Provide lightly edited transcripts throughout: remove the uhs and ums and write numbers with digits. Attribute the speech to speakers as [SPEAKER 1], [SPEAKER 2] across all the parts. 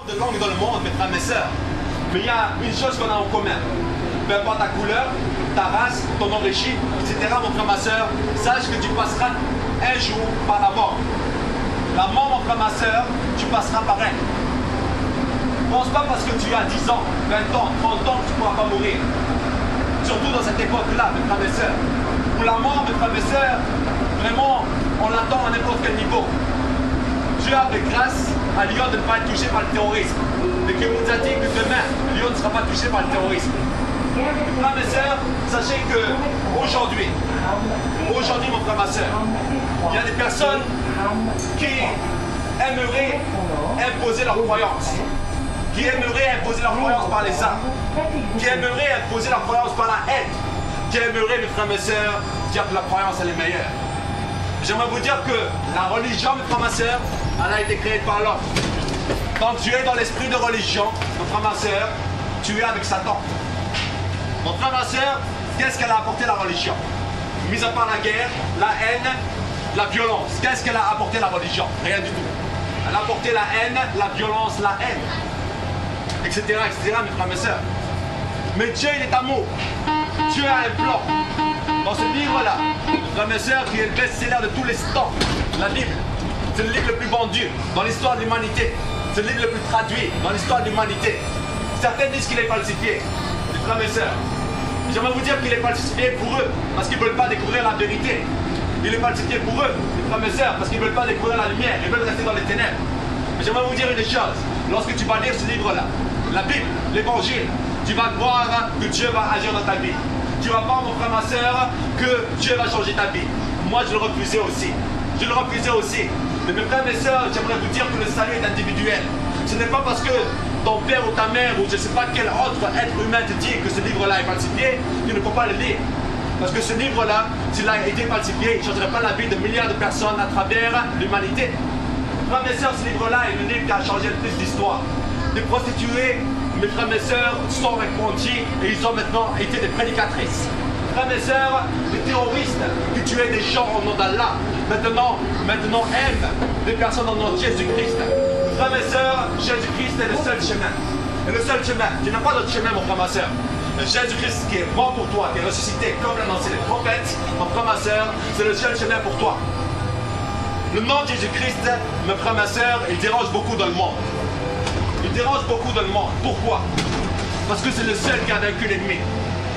[SPEAKER 1] De langues dans le monde, mes frères et mes sœurs. Mais il y a une chose qu'on a en commun. Peu importe ta couleur, ta race, ton origine, etc. Mon frère, ma sœur, sache que tu passeras un jour par la mort. La mort, mon frère, ma sœur, tu passeras par elle. Pense pas parce que tu as 10 ans, 20 ans, 30 ans que tu ne pourras pas mourir. Surtout dans cette époque-là, mes frères et mes sœurs. Où la mort, mes frères et mes sœurs, vraiment, on l'attend à n'importe quel niveau. Dieu a fait grâce à Lyon de ne pas être touché par le terrorisme. Et qui vous a dit que demain, Lyon ne sera pas touché par le terrorisme. Mes frères et sœurs, sachez que aujourd'hui, mon frère, ma sœur, il y a des personnes qui aimeraient imposer leur croyance, qui aimeraient imposer leur croyance par les armes, qui aimeraient imposer leur croyance par la haine, qui aimeraient, mes frères et mes sœurs, dire que la croyance elle est meilleure. J'aimerais vous dire que la religion, mes frères et ma sœur, elle a été créée par l'homme. Quand tu es dans l'esprit de religion, mon frère, ma sœur, tu es avec Satan. Mon frère, ma sœur, qu'est-ce qu'elle a apporté la religion? Mis à part la guerre, la haine, la violence. Qu'est-ce qu'elle a apporté la religion? Rien du tout. Elle a apporté la haine, la violence, la haine, etc., etc., mes frères, mes sœurs. Mais Dieu, il est amour. Dieu a un plan. Dans ce livre-là, frères, mes sœurs, qui est le best-seller de tous les temps, la Bible, c'est le livre le plus vendu dans l'histoire de l'humanité. C'est le livre le plus traduit dans l'histoire de l'humanité. Certains disent qu'il est falsifié, mes frères, mes sœurs. J'aimerais vous dire qu'il est falsifié pour eux, parce qu'ils ne veulent pas découvrir la vérité. Il est falsifié pour eux, mes frères, mes sœurs, parce qu'ils ne veulent pas découvrir la lumière, ils veulent rester dans les ténèbres. Mais j'aimerais vous dire une chose, lorsque tu vas lire ce livre-là, la Bible, l'évangile, tu vas voir que Dieu va agir dans ta vie. Tu vas voir, mon frère, ma sœur, que Dieu va changer ta vie. Moi, je le refusais aussi. Je le refusais aussi. Mais mes frères, mes sœurs, j'aimerais vous dire que le salut est individuel. Ce n'est pas parce que ton père ou ta mère ou je ne sais pas quel autre être humain te dit que ce livre-là est falsifié, qu'il ne faut pas le lire. Parce que ce livre-là, s'il a été falsifié, il ne changerait pas la vie de milliards de personnes à travers l'humanité. Frères, mes sœurs, ce livre-là est le livre qui a changé le plus d'histoire. Des prostituées, mes frères, mes sœurs, sont répandus et ils ont maintenant été des prédicatrices. Frères, mes sœurs, les terroristes qui tuaient des gens au nom d'Allah, maintenant aiment des personnes au nom de Jésus-Christ. Frères, mes sœurs, Jésus-Christ est le seul chemin. Et le seul chemin, tu n'as pas d'autre chemin, mon frère, ma sœur. Jésus-Christ qui est mort pour toi, qui est ressuscité comme l'a annoncé les prophètes, mon frère, ma sœur, c'est le seul chemin pour toi. Le nom de Jésus-Christ, mes frères, ma sœur, il dérange beaucoup dans le monde. Il dérange beaucoup dans le monde. Pourquoi? Parce que c'est le seul qui a vaincu l'ennemi.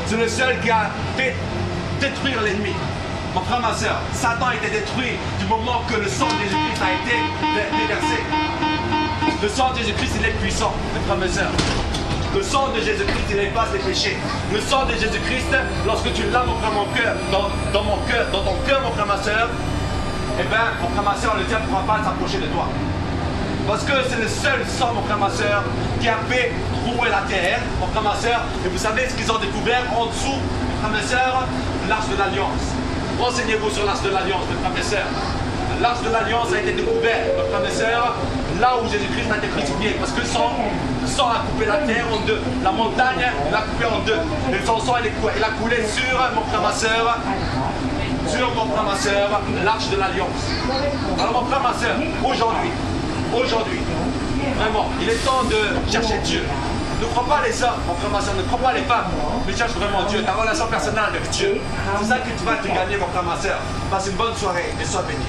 [SPEAKER 1] C'est le seul qui a fait détruire l'ennemi. Mon frère, ma sœur, Satan a été détruit du moment que le sang de Jésus-Christ a été déversé. Le sang de Jésus-Christ, il est puissant, mes frères, mes sœurs. Le sang de Jésus-Christ, il efface les péchés. Le sang de Jésus-Christ, lorsque tu l'as, mon frère, mon cœur, dans mon cœur, dans ton cœur, mon frère, ma sœur, eh bien, mon frère, ma sœur, le diable ne pourra pas s'approcher de toi. Parce que c'est le seul sang, mon frère, ma sœur, qui a fait trouer la terre, mon frère, ma sœur. Et vous savez ce qu'ils ont découvert en dessous, mes frères, mes sœurs? L'arche de l'Alliance. Renseignez-vous sur l'arche de l'Alliance, mes frères, mes sœurs. L'arche de l'Alliance a été découverte, mes frères, mes sœurs, là où Jésus-Christ a été crucifié. Parce que le sang a coupé la terre en deux. La montagne l'a coupé en deux. Et son sang, il a coulé sur, mon frère, ma sœur, sur, mon frère, ma sœur, l'arche de l'Alliance. Alors, mon frère, ma sœur, aujourd'hui, vraiment, il est temps de chercher Dieu. Ne crois pas les hommes, mon frère, ma soeur, ne crois pas les femmes, mais cherche vraiment Dieu, ta relation personnelle avec Dieu. C'est ça que tu vas te gagner, mon frère, ma soeur. Passe une bonne soirée et sois béni.